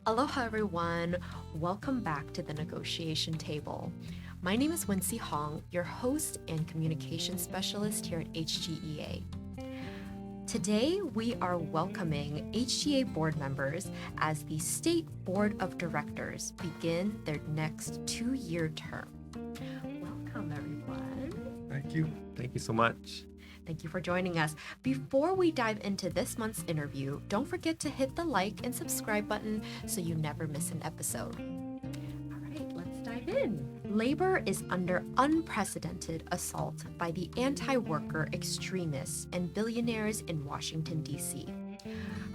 Aloha, everyone. Welcome back to the negotiation table. My name is Wincy Hong, your host and communication specialist here at HGEA. Today, we are welcoming HGA board members as the State Board of Directors begin their next 2-year term. Welcome, everyone. Thank you. Thank you so much. Thank you for joining us. Before we dive into this month's interview, don't forget to hit the like and subscribe button so you never miss an episode. All right, let's dive in. Labor is under unprecedented assault by the anti-worker extremists and billionaires in Washington, D.C.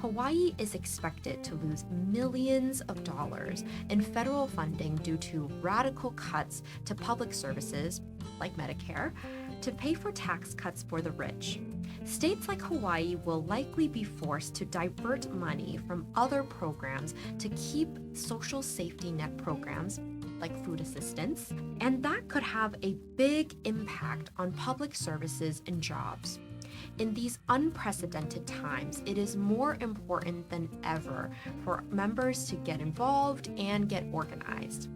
Hawaii is expected to lose millions of dollars in federal funding due to radical cuts to public services, like Medicare, to pay for tax cuts for the rich. States like Hawaii will likely be forced to divert money from other programs to keep social safety net programs, like food assistance, and that could have a big impact on public services and jobs. In these unprecedented times, it is more important than ever for members to get involved and get organized.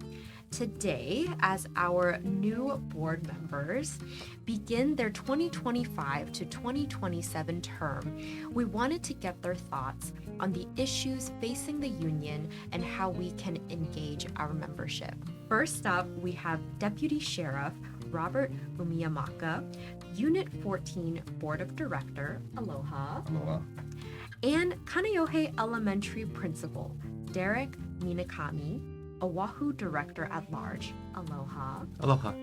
Today, as our new board members begin their 2025 to 2027 term, we wanted to get their thoughts on the issues facing the union and how we can engage our membership. First up, we have Deputy Sheriff Robert Umiyamaka, Unit 14 Board of Director, aloha, Aloha. and Kaneohe Elementary Principal Derek Minakami, Oahu Director at Large, aloha. Aloha.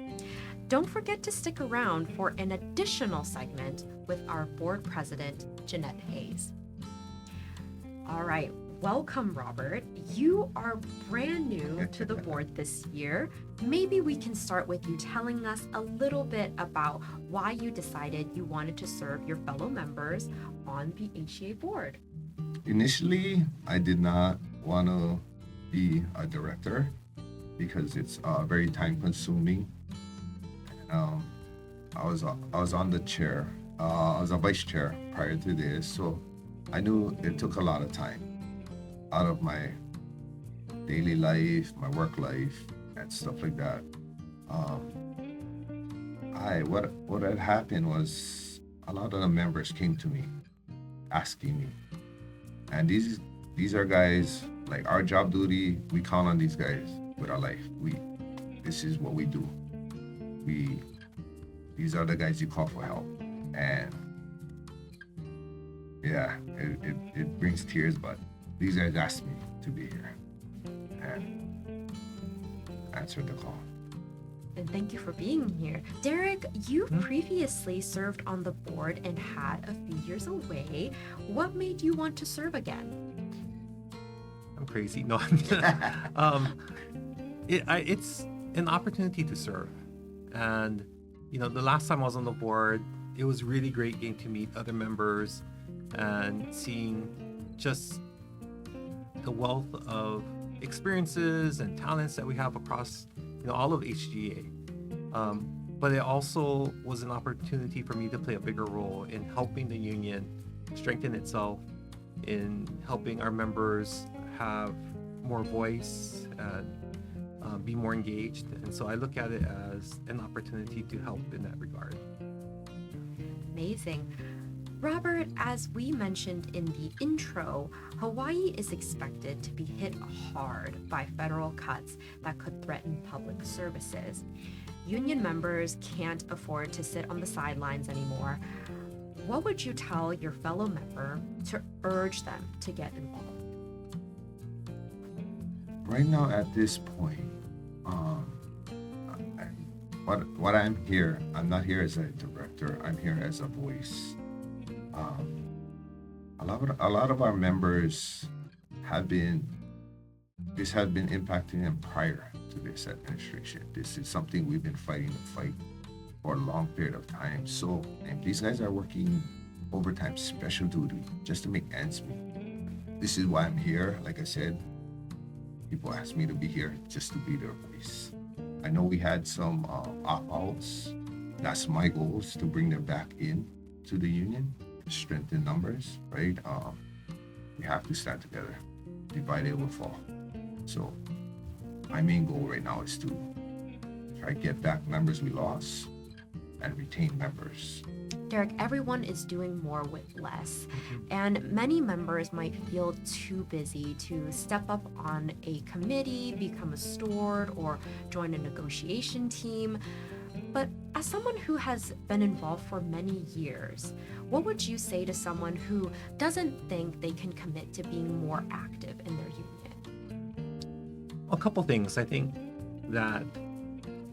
Don't forget to stick around for an additional segment with our board president, Jeanette Hayes. All right, welcome, Robert. You are brand new to the board this year. Maybe we can start with you telling us a little bit about why you decided you wanted to serve your fellow members on the HGA board. Initially, I did not want to be a director because it's very time consuming. I was on the chair. I was a vice chair prior to this, so I knew it took a lot of time out of my daily life, my work life, and stuff like that. What had happened was a lot of the members came to me asking me, and these are guys, like, our job duty, we count on these guys with our life. This is what we do. These are the guys you call for help. And yeah, it brings tears, but these guys asked me to be here and answered the call. And thank you for being here. Derek, you previously served on the board and had a few years away. What made you want to serve again? I'm crazy. No, it's an opportunity to serve. And, the last time I was on the board, it was really great getting to meet other members and seeing just the wealth of experiences and talents that we have across, all of HGA. But it also was an opportunity for me to play a bigger role in helping the union strengthen itself, in helping our members have more voice and be more engaged. And so I look at it as an opportunity to help in that regard. Amazing. Robert, as we mentioned in the intro, Hawaii is expected to be hit hard by federal cuts that could threaten public services. Union members can't afford to sit on the sidelines anymore. What would you tell your fellow member to urge them to get involved? Right now, at this point, what I'm here, I'm not here as a director. I'm here as a voice. A lot of our members this has been impacting them prior to this administration. This is something we've been fighting for a long period of time. So, and these guys are working overtime, special duty, just to make ends meet. This is why I'm here. Like I said, people ask me to be here just to be their voice. I know we had some opt-outs. That's my goal, is to bring them back in to the union, strengthen numbers, right? We have to stand together. Divided will fall. So my main goal right now is to try to get back members we lost and retain members. Derek, everyone is doing more with less, and many members might feel too busy to step up on a committee, become a steward, or join a negotiation team. But as someone who has been involved for many years, what would you say to someone who doesn't think they can commit to being more active in their union? A couple things. I think that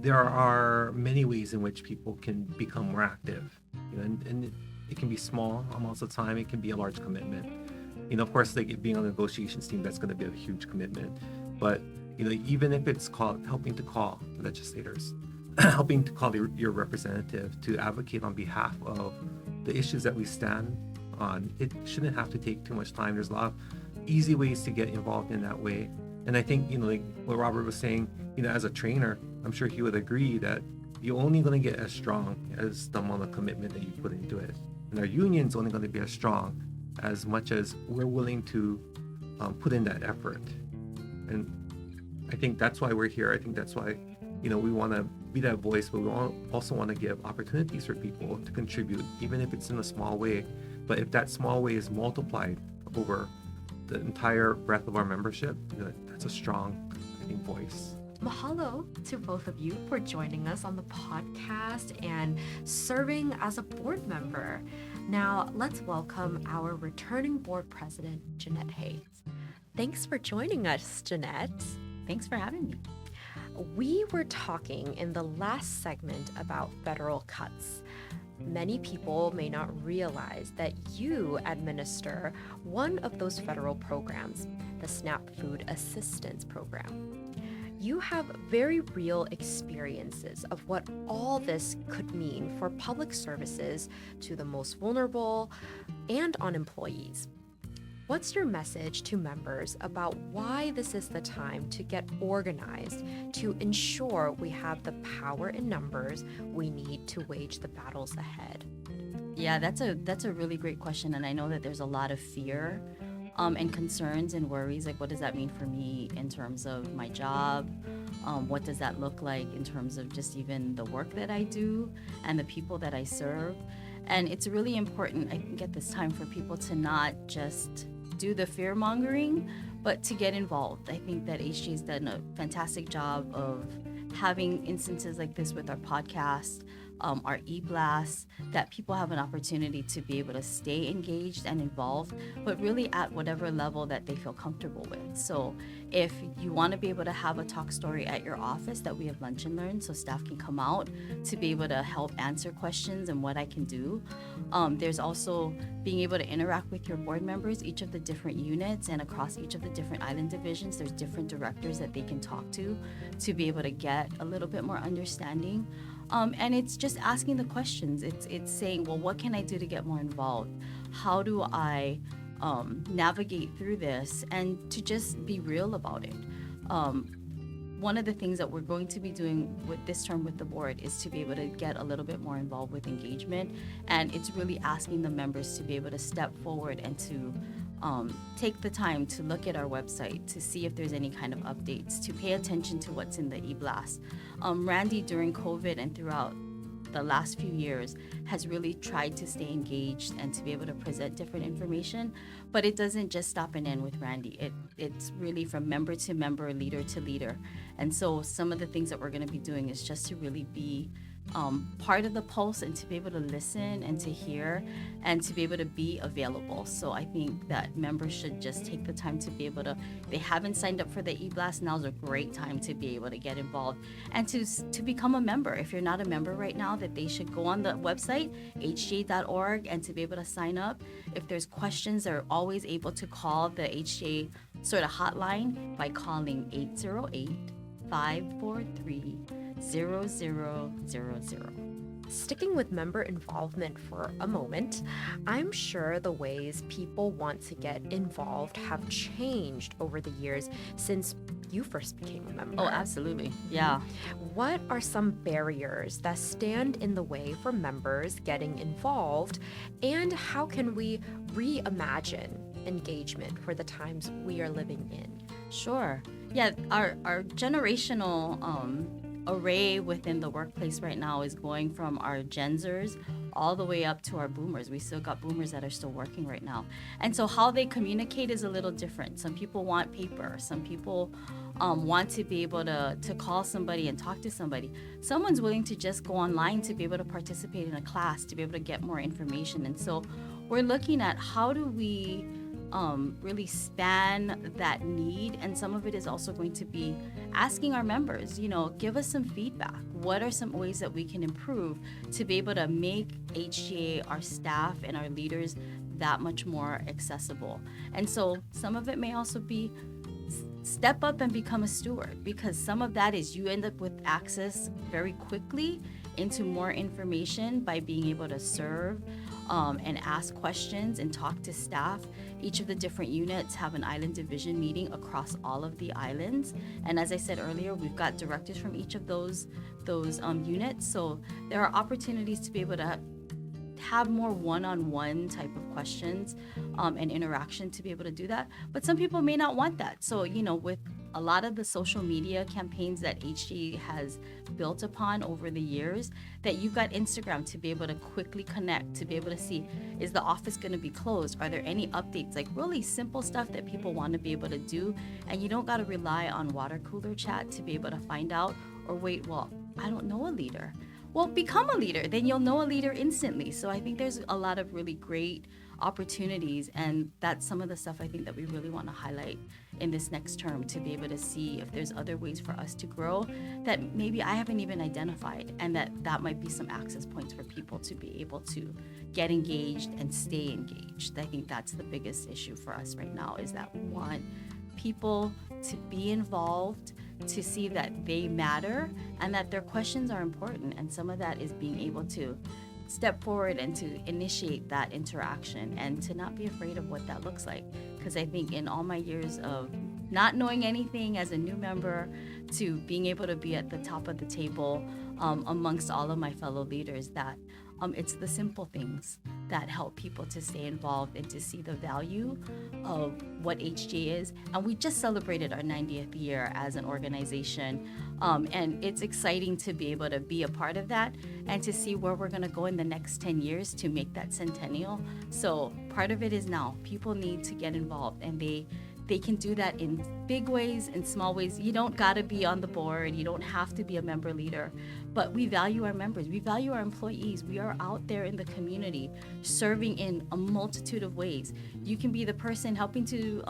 there are many ways in which people can become more active. And it can be small amounts of time. It can be a large commitment. Of course, like being on the negotiations team, that's going to be a huge commitment. But even if it's helping to call legislators, helping to call your representative to advocate on behalf of the issues that we stand on, it shouldn't have to take too much time. There's a lot of easy ways to get involved in that way. And I think, like what Robert was saying, as a trainer, I'm sure he would agree that you're only going to get as strong as the amount of commitment that you put into it. And our union's only going to be as strong as much as we're willing to put in that effort. And I think that's why we're here. I think that's why, we want to be that voice, but we also want to give opportunities for people to contribute, even if it's in a small way. But if that small way is multiplied over the entire breadth of our membership, that's a strong, I think, voice. Mahalo to both of you for joining us on the podcast and serving as a board member. Now, let's welcome our returning board president, Jeanette Hayes. Thanks for joining us, Jeanette. Thanks for having me. We were talking in the last segment about federal cuts. Many people may not realize that you administer one of those federal programs, the SNAP Food Assistance Program. You have very real experiences of what all this could mean for public services to the most vulnerable and on employees. What's your message to members about why this is the time to get organized to ensure we have the power in numbers we need to wage the battles ahead? Yeah, that's a really great question, and I know that there's a lot of fear and concerns and worries, like what does that mean for me in terms of my job? What does that look like in terms of just even the work that I do and the people that I serve? And it's really important, I think, at this time for people to not just do the fear mongering, but to get involved. I think that HJ has done a fantastic job of having instances like this with our podcast, our e-blasts, that people have an opportunity to be able to stay engaged and involved, but really at whatever level that they feel comfortable with. So if you want to be able to have a talk story at your office, that we have lunch and learn, so staff can come out to be able to help answer questions and what I can do. There's also being able to interact with your board members, each of the different units, and across each of the different island divisions, there's different directors that they can talk to be able to get a little bit more understanding. And it's just asking the questions. It's saying, well, what can I do to get more involved? How do I navigate through this? And to just be real about it. One of the things that we're going to be doing with this term with the board is to be able to get a little bit more involved with engagement. And it's really asking the members to be able to step forward and to take the time to look at our website to see if there's any kind of updates, to pay attention to what's in the e-blast. Randy, during COVID and throughout the last few years, has really tried to stay engaged and to be able to present different information, but it doesn't just stop and end with Randy. It's really from member to member, leader to leader. And so some of the things that we're going to be doing is just to really be part of the pulse and to be able to listen and to hear and to be able to be available. So I think that members should just take the time to be able to, if they haven't signed up for the e-blast, now's a great time to be able to get involved and to become a member. If you're not a member right now, that they should go on the website, hja.org, and to be able to sign up. If there's questions, they're always able to call the HJ sort of hotline by calling 808-543-0000. Sticking with member involvement for a moment, I'm sure the ways people want to get involved have changed over the years since you first became a member. Oh, absolutely. Yeah. What are some barriers that stand in the way for members getting involved, and how can we reimagine engagement for the times we are living in? Sure. Yeah, our generational array within the workplace right now is going from our Gen Zers all the way up to our boomers. We still got boomers that are still working right now. And so how they communicate is a little different. Some people want paper. Some people want to be able to call somebody and talk to somebody. Someone's willing to just go online to be able to participate in a class, to be able to get more information. And so we're looking at how do we really span that need, and some of it is also going to be asking our members, give us some feedback. What are some ways that we can improve to be able to make HGA, our staff, and our leaders that much more accessible? And so some of it may also be step up and become a steward, because some of that is you end up with access very quickly into more information by being able to serve and ask questions and talk to staff. Each of the different units have an island division meeting across all of the islands. And as I said earlier, we've got directors from each of those units. So there are opportunities to be able to have more one-on-one type of questions and interaction to be able to do that. But some people may not want that. So, with a lot of the social media campaigns that HG has built upon over the years, that you've got Instagram to be able to quickly connect, to be able to see, is the office going to be closed? Are there any updates? Like really simple stuff that people want to be able to do. And you don't got to rely on water cooler chat to be able to find out, or wait, well, I don't know a leader. Well, become a leader. Then you'll know a leader instantly. So I think there's a lot of really great opportunities, and that's some of the stuff I think that we really want to highlight in this next term, to be able to see if there's other ways for us to grow that maybe I haven't even identified, and that might be some access points for people to be able to get engaged and stay engaged. I think that's the biggest issue for us right now, is that we want people to be involved, to see that they matter and that their questions are important. And some of that is being able to step forward and to initiate that interaction, and to not be afraid of what that looks like. Because I think in all my years of not knowing anything as a new member to being able to be at the top of the table amongst all of my fellow leaders, that it's the simple things that help people to stay involved and to see the value of what HGA is. And we just celebrated our 90th year as an organization. And it's exciting to be able to be a part of that and to see where we're going to go in the next 10 years to make that centennial. So part of it is now people need to get involved, and they can do that in big ways and small ways. You don't got to be on the board. You don't have to be a member leader. But we value our members. We value our employees. We are out there in the community serving in a multitude of ways. You can be the person helping to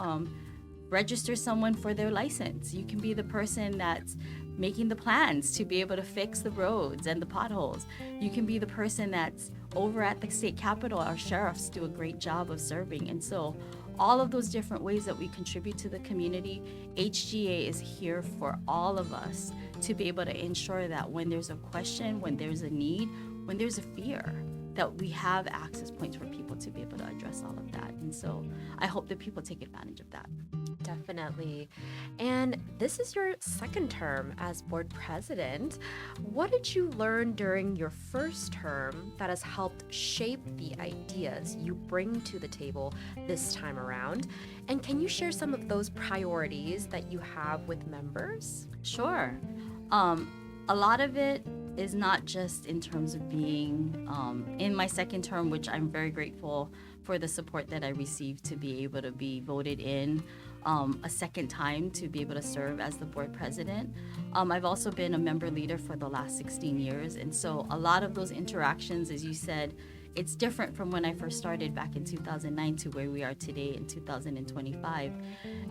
register someone for their license. You can be the person that's making the plans to be able to fix the roads and the potholes. You can be the person that's over at the state capitol. Our sheriffs do a great job of serving. And so all of those different ways that we contribute to the community, HGA is here for all of us to be able to ensure that when there's a question, when there's a need, when there's a fear, that we have access points for people to be able to address all of that. And so I hope that people take advantage of that. Definitely. And this is your second term as board president. What did you learn during your first term that has helped shape the ideas you bring to the table this time around? And can you share some of those priorities that you have with members? Sure. A lot of it is not just in terms of being in my second term, which I'm very grateful for the support that I received to be able to be voted in a second time to be able to serve as the board president. I've also been a member leader for the last 16 years. And so a lot of those interactions, as you said, it's different from when I first started back in 2009 to where we are today in 2025.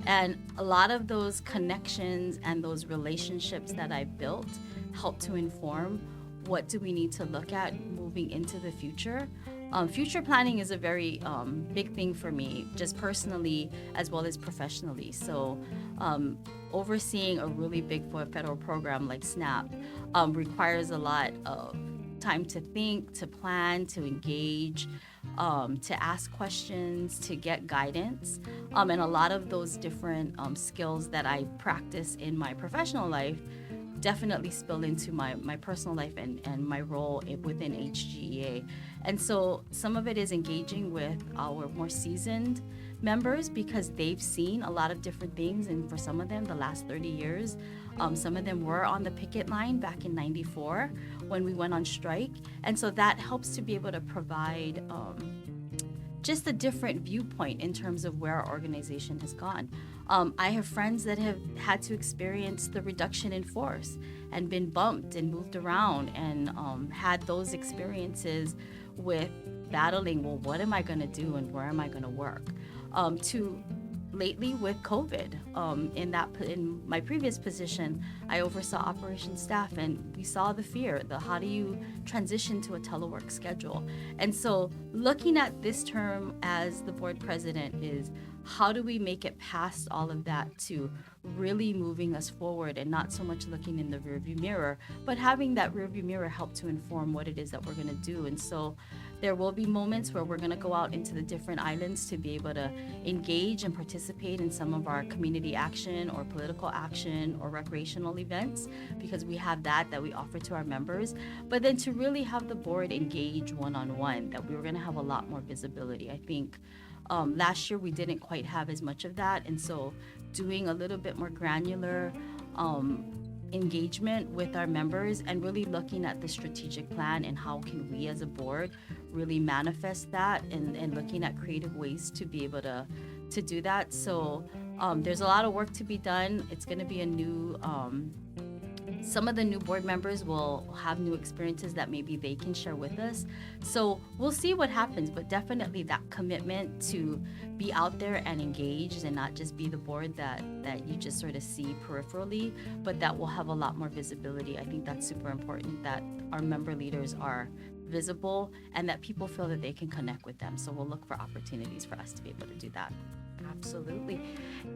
And a lot of those connections and those relationships that I've built help to inform what do we need to look at moving into the future. Future planning is a very big thing for me, just personally as well as professionally. So overseeing a really big federal program like SNAP requires a lot of time to think, to plan, to engage, to ask questions, to get guidance. And a lot of those different skills that I practice in my professional life definitely spill into my personal life and my role within HGEA. And so some of it is engaging with our more seasoned members because they've seen a lot of different things, and for some of them the last 30 years, some of them were on the picket line back in 94 when we went on strike, and so that helps to be able to provide just a different viewpoint in terms of where our organization has gone. I have friends that have had to experience the reduction in force and been bumped and moved around and had those experiences with battling, well, what am I going to do and where am I going to work? To lately with COVID, in my previous position, I oversaw operations staff, and we saw the fear, how do you transition to a telework schedule? And so looking at this term as the board president is, how do we make it past all of that to really moving us forward and not so much looking in the rearview mirror, but having that rearview mirror help to inform what it is that we're going to do. And so there will be moments where we're going to go out into the different islands to be able to engage and participate in some of our community action or political action or recreational events, because we have that we offer to our members. But then to really have the board engage one-on-one, that we were going to have a lot more visibility. I think last year we didn't quite have as much of that, and so doing a little bit more granular engagement with our members and really looking at the strategic plan and how can we as a board really manifest that and looking at creative ways to be able to do that. So there's a lot of work to be done. It's going to be a new some of the new board members will have new experiences that maybe they can share with us. So we'll see what happens, but definitely that commitment to be out there and engaged and not just be the board that you just sort of see peripherally, but that will have a lot more visibility. I think that's super important, that our member leaders are visible and that people feel that they can connect with them. So we'll look for opportunities for us to be able to do that. Absolutely.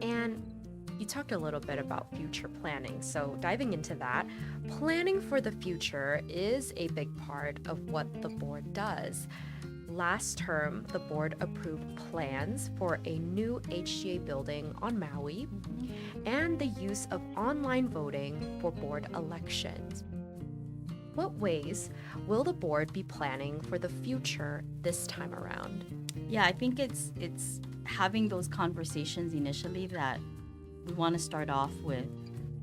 And you talked a little bit about future planning. So diving into that, planning for the future is a big part of what the board does. Last term, the board approved plans for a new HGA building on Maui and the use of online voting for board elections. What ways will the board be planning for the future this time around? Yeah, I think it's having those conversations initially that we want to start off with.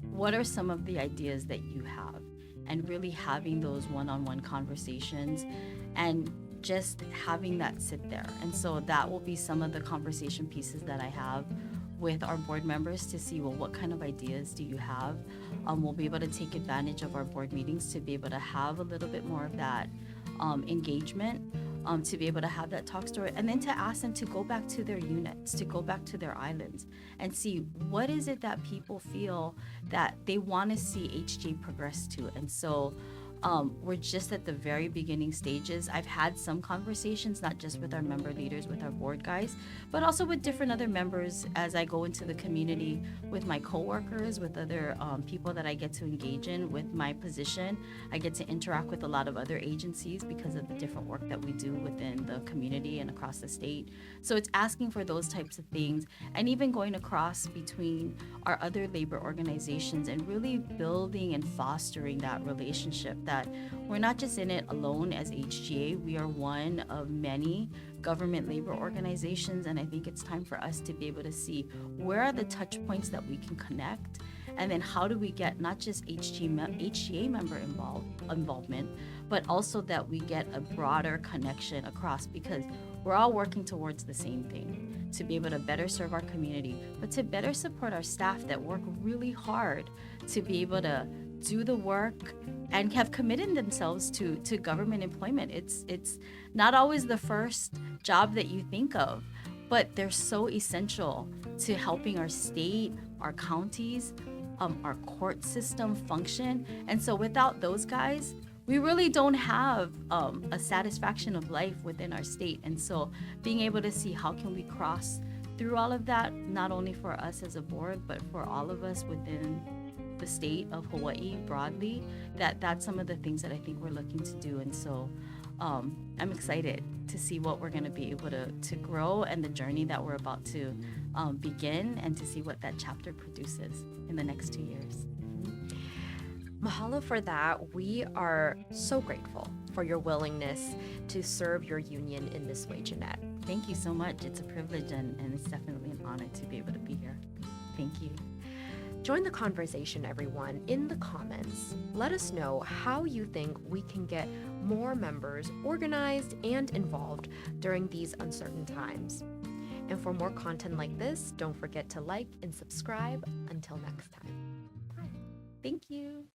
What are some of the ideas that you have? And really having those one-on-one conversations and just having that sit there. And so that will be some of the conversation pieces that I have with our board members to see, well, what kind of ideas do you have? We'll be able to take advantage of our board meetings to be able to have a little bit more of that engagement, to be able to have that talk story, and then to ask them to go back to their units, to go back to their islands and see what is it that people feel that they want to see HGA progress to. And so we're just at the very beginning stages. I've had some conversations, not just with our member leaders, with our board guys, but also with different other members as I go into the community with my coworkers, with other people that I get to engage in with my position. I get to interact with a lot of other agencies because of the different work that we do within the community and across the state. So it's asking for those types of things, and even going across between our other labor organizations and really building and fostering that relationship, that we're not just in it alone as HGA. We are one of many government labor organizations, and I think it's time for us to be able to see where are the touch points that we can connect, and then how do we get not just HGA member involvement, but also that we get a broader connection across, because we're all working towards the same thing, to be able to better serve our community, but to better support our staff that work really hard to be able to do the work and have committed themselves to government employment. It's not always the first job that you think of, but they're so essential to helping our state, our counties, our court system function. And so without those guys, we really don't have a satisfaction of life within our state. And so being able to see how can we cross through all of that, not only for us as a board, but for all of us within the state of Hawaii broadly, that's some of the things that I think we're looking to do. And so I'm excited to see what we're going to be able to grow and the journey that we're about to begin, and to see what that chapter produces in the next 2 years. Mahalo for that. We are so grateful for your willingness to serve your union in this way, Jeanette. Thank you so much. It's a privilege, and it's definitely an honor to be able to be here. Thank you. Join the conversation, everyone, in the comments. Let us know how you think we can get more members organized and involved during these uncertain times. And for more content like this, don't forget to like and subscribe. Until next time. Bye. Thank you.